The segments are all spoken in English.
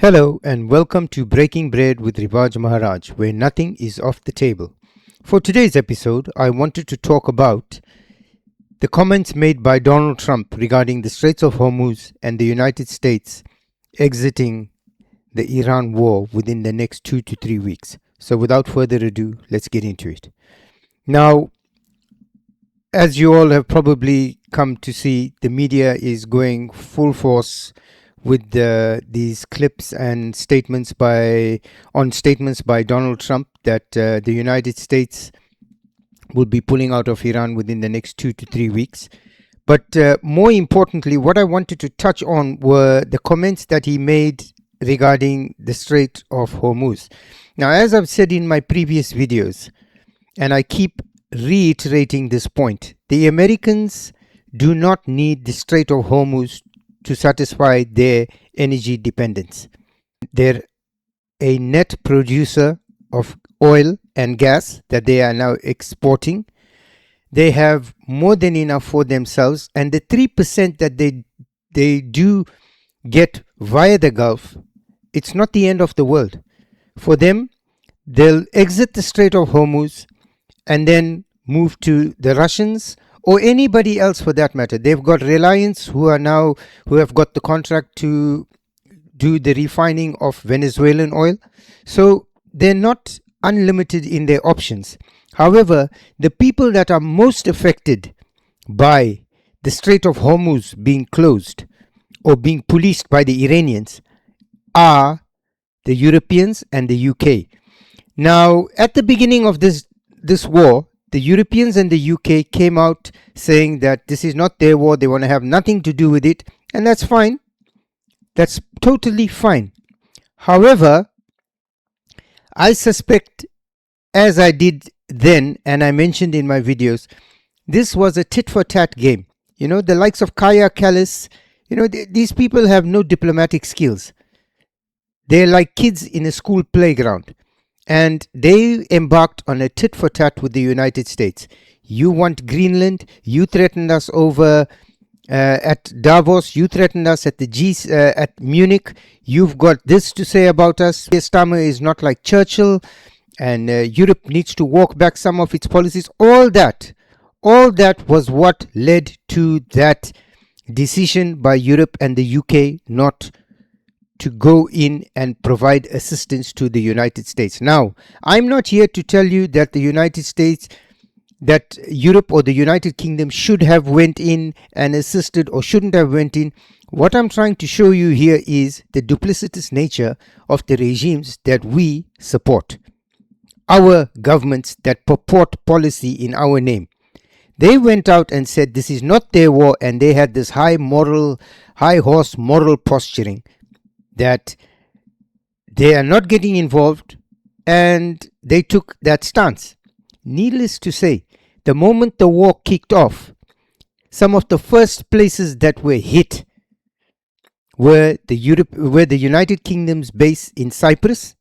Hello and welcome to Breaking Bread with Rivaaj Maharaj, where nothing is off the table. For today's episode, I wanted to talk about the comments made by Donald Trump regarding the Strait of Hormuz and the United States exiting the Iran war within the next 2 to 3 weeks. So without further ado, let's get into it. Now, as you all have probably come to see, the media is going full force with these clips and statements by Donald Trump that the United States will be pulling out of Iran within the next 2 to 3 weeks. But more importantly, what I wanted to touch on were the comments that he made regarding the Strait of Hormuz. Now, as I've said in my previous videos, and I keep reiterating this point, the Americans do not need the Strait of Hormuz to satisfy their energy dependence. They're a net producer of oil and gas that they are now exporting. They have more than enough for themselves, and the 3% that they do get via the Gulf, it's not the end of the world. For them, they'll exit the Strait of Hormuz and then move to the Russians or anybody else for that matter. They've got Reliance who have got the contract to do the refining of Venezuelan oil. So they're not unlimited in their options. However, the people that are most affected by the Strait of Hormuz being closed or being policed by the Iranians are the Europeans and the UK. Now, at the beginning of this war, the Europeans and the UK came out saying that this is not their war, they want to have nothing to do with it, and that's fine. That's totally fine. However, I suspect, as I did then, and I mentioned in my videos, this was a tit-for-tat game. You know, the likes of Kaya Kallis, these people have no diplomatic skills. They're like kids in a school playground. And they embarked on a tit-for-tat with the United States. You want Greenland, you threatened us over at Davos, you threatened us at at Munich, you've got this to say about us. Stammer is not like Churchill, and Europe needs to walk back some of its policies. All that was what led to that decision by Europe and the UK not to go in and provide assistance to the United States. Now, I'm not here to tell you that the United States, that Europe or the United Kingdom should have went in and assisted or shouldn't have went in. What I'm trying to show you here is the duplicitous nature of the regimes that we support. Our governments that purport policy in our name. They went out and said this is not their war, and they had this high horse moral posturing that they are not getting involved, and they took that stance. Needless to say, the moment the war kicked off, some of the first places that were hit were the United Kingdom's base in Cyprus.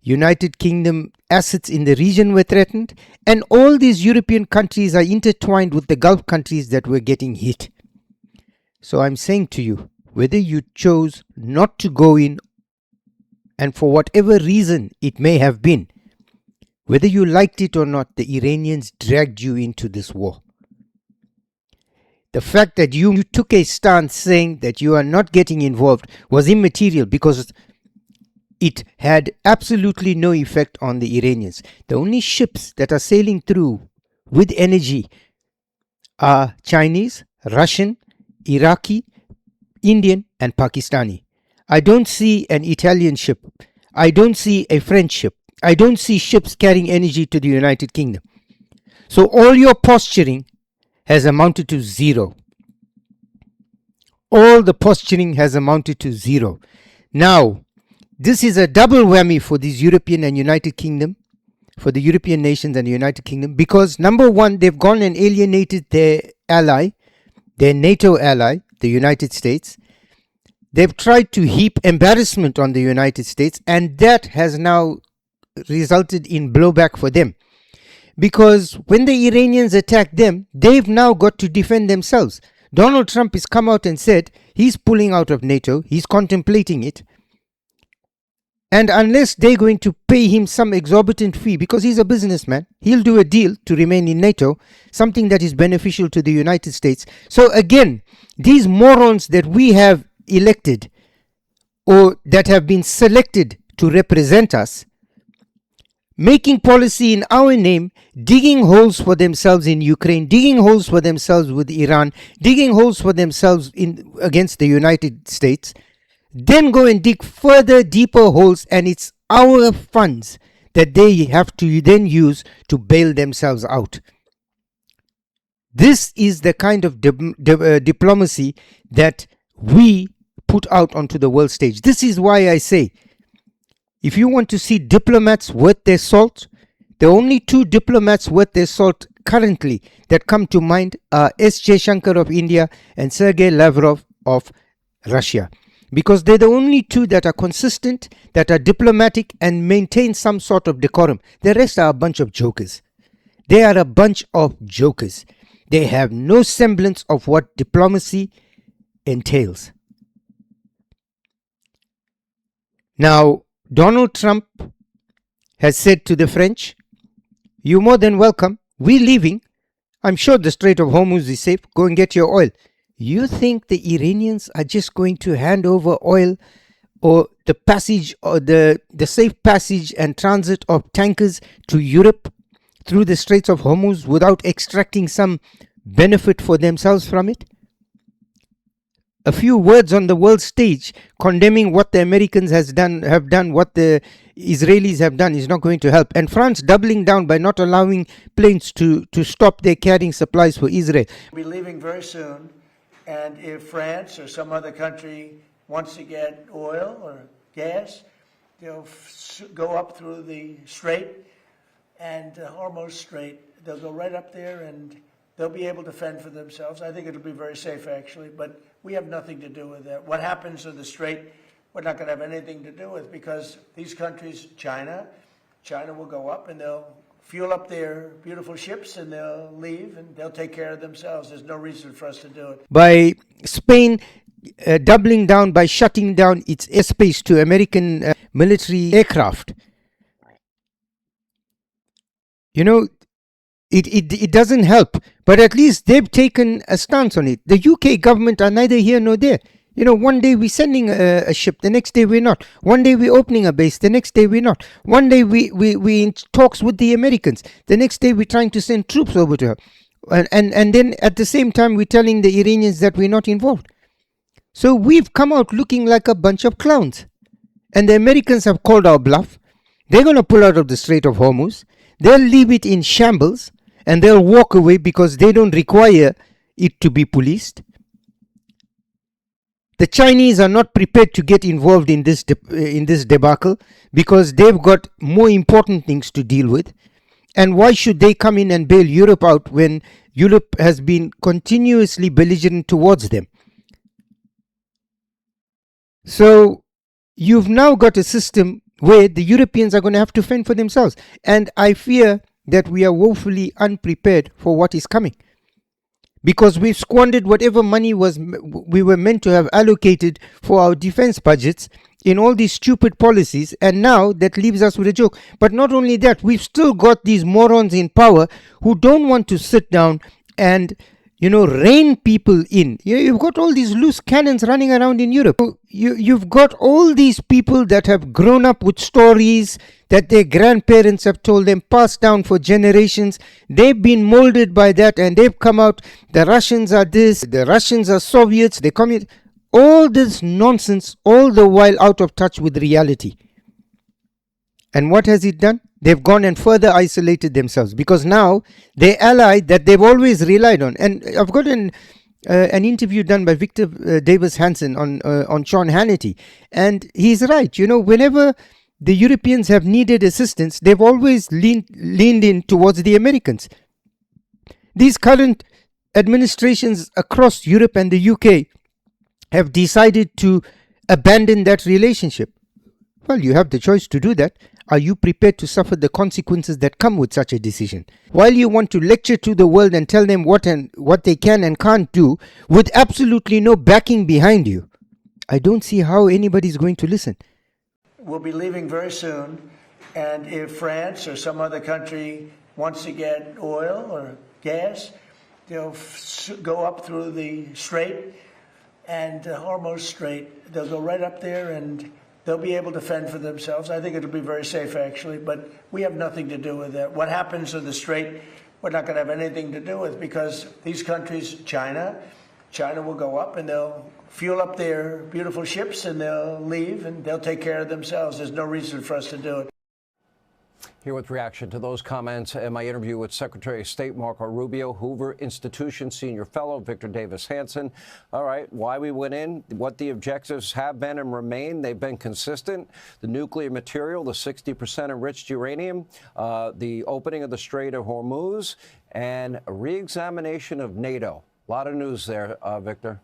United Kingdom assets in the region were threatened, and all these European countries are intertwined with the Gulf countries that were getting hit. So I'm saying to you, whether you chose not to go in, and for whatever reason it may have been, whether you liked it or not, the Iranians dragged you into this war. The fact that you took a stance saying that you are not getting involved was immaterial because it had absolutely no effect on the Iranians. The only ships that are sailing through with energy are Chinese, Russian, Iraqi, Indian and Pakistani. I don't see an Italian ship. I don't see a French ship. I don't see ships carrying energy to the United Kingdom. So all your posturing has amounted to zero. All the posturing has amounted to zero. Now, this is a double whammy for these European and United Kingdom, for the European nations and the United Kingdom, because number one, they've gone and alienated their ally, their NATO ally, the United States. They've tried to heap embarrassment on the United States, and that has now resulted in blowback for them. Because when the Iranians attack them, they've now got to defend themselves. Donald Trump has come out and said he's pulling out of NATO, he's contemplating it. And unless they're going to pay him some exorbitant fee, because he's a businessman, he'll do a deal to remain in NATO, something that is beneficial to the United States. So again, these morons that we have elected or that have been selected to represent us, making policy in our name, digging holes for themselves in Ukraine, digging holes for themselves with Iran, digging holes for themselves against the United States, then go and dig further, deeper holes, and it's our funds that they have to then use to bail themselves out. This is the kind of diplomacy that we put out onto the world stage. This is why I say, if you want to see diplomats worth their salt, the only two diplomats worth their salt currently that come to mind are S. Jaishankar of India and Sergei Lavrov of Russia. Because they're the only two that are consistent, that are diplomatic and maintain some sort of decorum. The rest are a bunch of jokers. They are a bunch of jokers. They have no semblance of what diplomacy entails. Now, Donald Trump has said to the French, "You're more than welcome. We're leaving. I'm sure the Strait of Hormuz is safe. Go and get your oil." You think the Iranians are just going to hand over oil or the passage or the safe passage and transit of tankers to Europe through the Straits of Hormuz without extracting some benefit for themselves from it? A few words on the world stage condemning what the Americans have done, what the Israelis have done is not going to help. And France doubling down by not allowing planes to stop their carrying supplies for Israel. We'll be leaving very soon. And if France or some other country wants to get oil or gas, they'll go up through the Strait and Hormuz Strait. They'll go right up there and they'll be able to fend for themselves. I think it'll be very safe, actually, but we have nothing to do with that. What happens in the Strait, we're not going to have anything to do with, because these countries, China will go up and they'll fuel up their beautiful ships and they'll leave and they'll take care of themselves. There's no reason for us to do it. By Spain doubling down by shutting down its airspace to American military aircraft, you know, it doesn't help. But at least they've taken a stance on it. The UK government are neither here nor there. You know, one day we're sending a ship, the next day we're not. One day we're opening a base, the next day we're not. One day we in talks with the Americans, the next day we're trying to send troops over to her. And then at the same time we're telling the Iranians that we're not involved. So we've come out looking like a bunch of clowns. And the Americans have called our bluff. They're going to pull out of the Strait of Hormuz. They'll leave it in shambles and they'll walk away because they don't require it to be policed. The Chinese are not prepared to get involved in this debacle because they've got more important things to deal with. And why should they come in and bail Europe out when Europe has been continuously belligerent towards them? So you've now got a system where the Europeans are going to have to fend for themselves. And I fear that we are woefully unprepared for what is coming. Because we've squandered whatever money we were meant to have allocated for our defense budgets in all these stupid policies, and now that leaves us with a joke. But not only that, we've still got these morons in power who don't want to sit down and, rein people in. You've got all these loose cannons running around in Europe. You've got all these people that have grown up with stories that their grandparents have told them, passed down for generations. They've been molded by that and they've come out, the Russians are this, the Russians are Soviets, they communist. All this nonsense, all the while out of touch with reality. And what has it done? They've gone and further isolated themselves, because now their ally that they've always relied on, and I've got an interview done by Davis Hanson on Sean Hannity, and he's right. Whenever the Europeans have needed assistance, they've always leaned in towards the Americans. These current administrations across Europe and the UK have decided to abandon that relationship. Well, you have the choice to do that. Are you prepared to suffer the consequences that come with such a decision? While you want to lecture to the world and tell them what they can and can't do with absolutely no backing behind you, I don't see how anybody's going to listen. will be leaving very soon. And if France or some other country wants to get oil or gas, they'll go up through the Strait and Hormuz Strait. They'll go right up there and they'll be able to fend for themselves. I think it'll be very safe, actually, but we have nothing to do with that. What happens in the Strait, we're not going to have anything to do with, because these countries, China will go up and they'll fuel up their beautiful ships and they'll leave and they'll take care of themselves. There's no reason for us to do it. Here with reaction to those comments and my interview with Secretary of State Marco Rubio, Hoover Institution Senior Fellow Victor Davis Hanson. All right, why we went in, what the objectives have been and remain. They've been consistent. The nuclear material, the 60% enriched uranium, the opening of the Strait of Hormuz, and a re-examination of NATO. A lot of news there, Victor.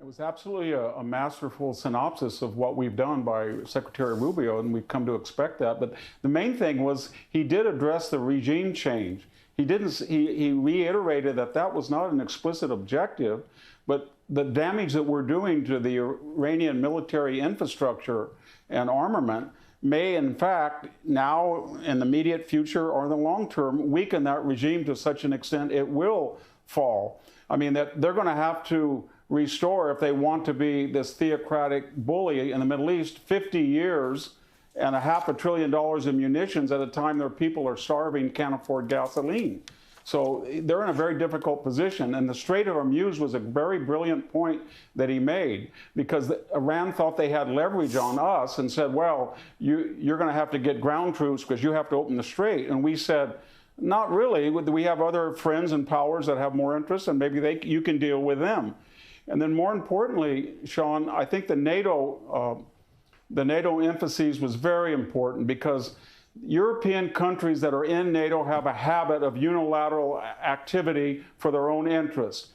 It was absolutely a masterful synopsis of what we've done by Secretary Rubio, and we've come to expect that. But the main thing was he did address the regime change. He reiterated that that was not an explicit objective, but the damage that we're doing to the Iranian military infrastructure and armament may, in fact, now in the immediate future or in the long term, weaken that regime to such an extent it will fall. I mean, that they're going to have to restore, if they want to be this theocratic bully in the Middle East, 50 years and $500 billion in munitions at a time their people are starving, can't afford gasoline. So they're in a very difficult position. And the Strait of Hormuz was a very brilliant point that he made, because Iran thought they had leverage on us and said, well, you're going to have to get ground troops because you have to open the strait. And we said, not really. We have other friends and powers that have more interest, and maybe you can deal with them. And then more importantly, Sean, I think the NATO emphasis was very important, because European countries that are in NATO have a habit of unilateral activity for their own interests.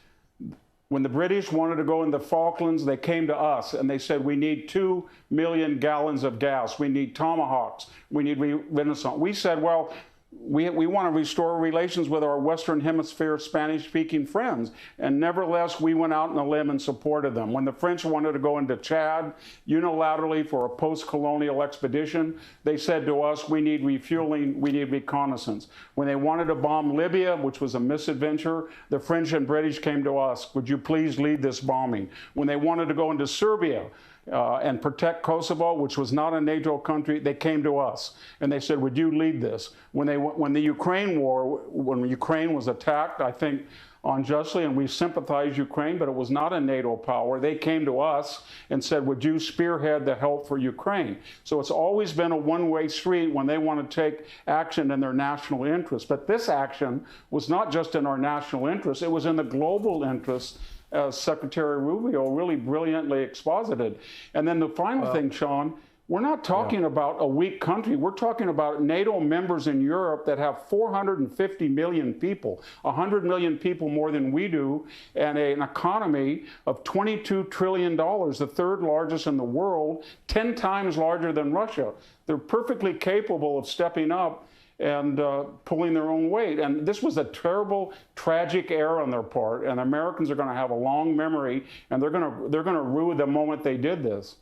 When the British wanted to go in the Falklands, they came to us and they said, we need 2 million gallons of gas. We need Tomahawks. We need Renaissance. We said, well, we want to restore relations with our Western Hemisphere Spanish-speaking friends. And nevertheless, we went out on a limb and supported them. When the French wanted to go into Chad unilaterally for a post-colonial expedition, they said to us, we need refueling, we need reconnaissance. When they wanted to bomb Libya, which was a misadventure, the French and British came to us, would you please lead this bombing? When they wanted to go into Serbia, and protect Kosovo, which was not a NATO country, they came to us and they said, would you lead this? When the Ukraine war, when Ukraine was attacked, I think unjustly, and we sympathized Ukraine, but it was not a NATO power, they came to us and said, would you spearhead the help for Ukraine? So it's always been a one-way street when they want to take action in their national interest. But this action was not just in our national interest, it was in the global interest, as Secretary Rubio really brilliantly exposited. And then the final thing, Sean, we're not talking about a weak country. We're talking about NATO members in Europe that have 450 million people, 100 million people more than we do, and an economy of $22 trillion, the third largest in the world, 10 times larger than Russia. They're perfectly capable of stepping up and pulling their own weight. And this was a terrible, tragic error on their part. And Americans are going to have a long memory, and they're going to rue the moment they did this.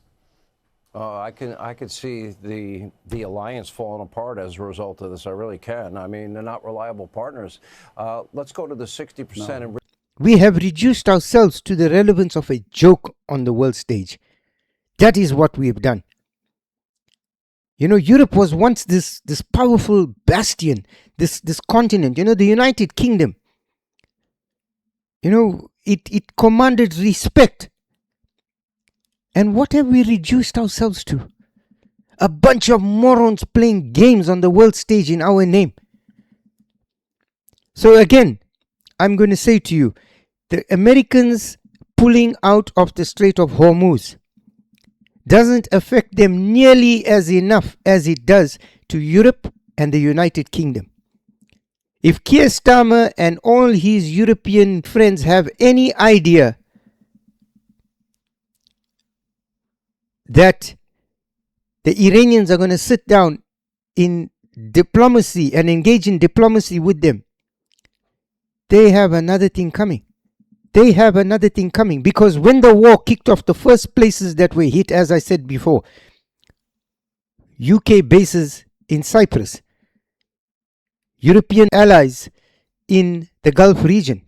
I could see the alliance falling apart as a result of this. I really can. I mean, they're not reliable partners. Let's go to the 60%. No. We have reduced ourselves to the relevance of a joke on the world stage. That is what we have done. You know, Europe was once this powerful bastion, this continent, you know, the United Kingdom. You know, it commanded respect. And what have we reduced ourselves to? A bunch of morons playing games on the world stage in our name. So again, I'm going to say to you, the Americans pulling out of the Strait of Hormuz doesn't affect them nearly as enough as it does to Europe and the United Kingdom. If Keir Starmer and all his European friends have any idea that the Iranians are going to sit down in diplomacy and engage in diplomacy with them, they have another thing coming. they have another thing coming, because when the war kicked off, the first places that were hit, as I said before, UK bases in Cyprus, European allies in the Gulf region.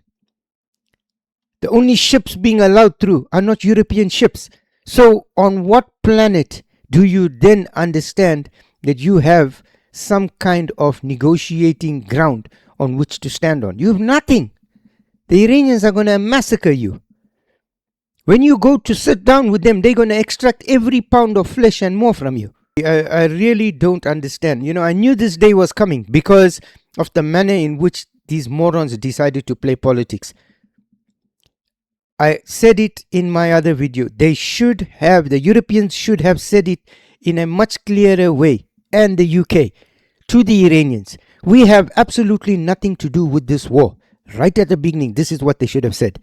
The only ships being allowed through are not European ships. So on what planet do you then understand that you have some kind of negotiating ground on which to stand on? You have nothing. The Iranians are going to massacre you. When you go to sit down with them, they're going to extract every pound of flesh and more from you. I really don't understand. I knew this day was coming because of the manner in which these morons decided to play politics. I said it in my other video. The Europeans should have said it in a much clearer way, and the UK, to the Iranians. We have absolutely nothing to do with this war. Right at the beginning, this is what they should have said.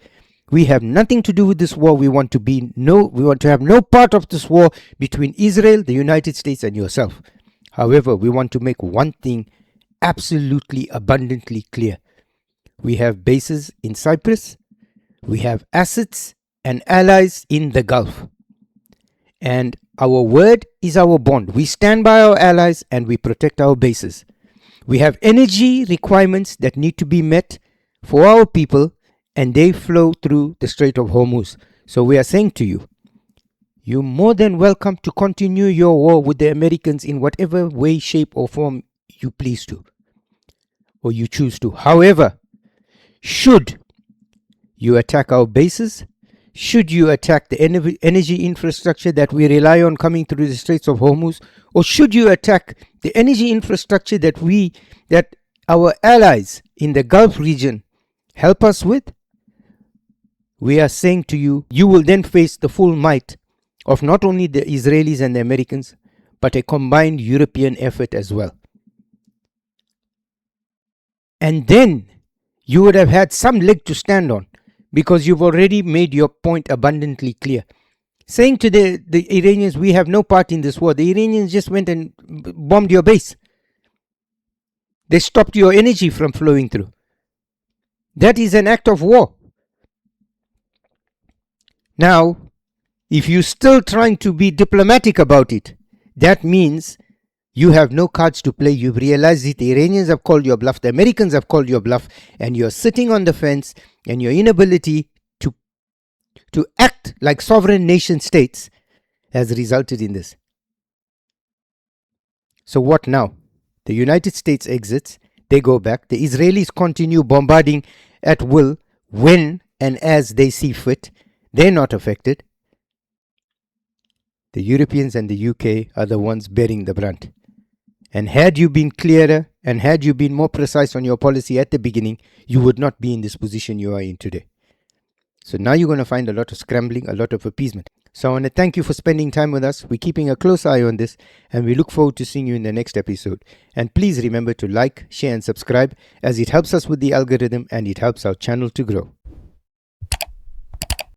We have nothing to do with this war. We want to have no part of this war between Israel, the United States, and yourself. However, we want to make one thing absolutely abundantly clear. We have bases in Cyprus. We have assets and allies in the Gulf. And our word is our bond. We stand by our allies and we protect our bases. We have energy requirements that need to be met for our people, and they flow through the Strait of Hormuz. So we are saying to you, you're more than welcome to continue your war with the Americans in whatever way, shape, or form you please to, or you choose to. However, should you attack our bases, should you attack the energy infrastructure that we rely on coming through the Straits of Hormuz, or should you attack the energy infrastructure that our allies in the Gulf region help us with, we are saying to you, you will then face the full might of not only the Israelis and the Americans, but a combined European effort as well. And then you would have had some leg to stand on, because you've already made your point abundantly clear. Saying to the Iranians, we have no part in this war. The Iranians just went and bombed your base. They stopped your energy from flowing through. That is an act of war. Now, if you're still trying to be diplomatic about it, that means you have no cards to play. You've realized it. The Iranians have called your bluff. The Americans have called your bluff. And you're sitting on the fence, and your inability to act like sovereign nation states has resulted in this. So what now? The United States exits. They go back. The Israelis continue bombarding at will when and as they see fit. They're not affected. The Europeans and the UK are the ones bearing the brunt. And had you been clearer and had you been more precise on your policy at the beginning, you would not be in this position you are in today. So now you're going to find a lot of scrambling, a lot of appeasement. So I want to thank you for spending time with us. We're keeping a close eye on this, and we look forward to seeing you in the next episode. And please remember to like, share, and subscribe, as it helps us with the algorithm and it helps our channel to grow.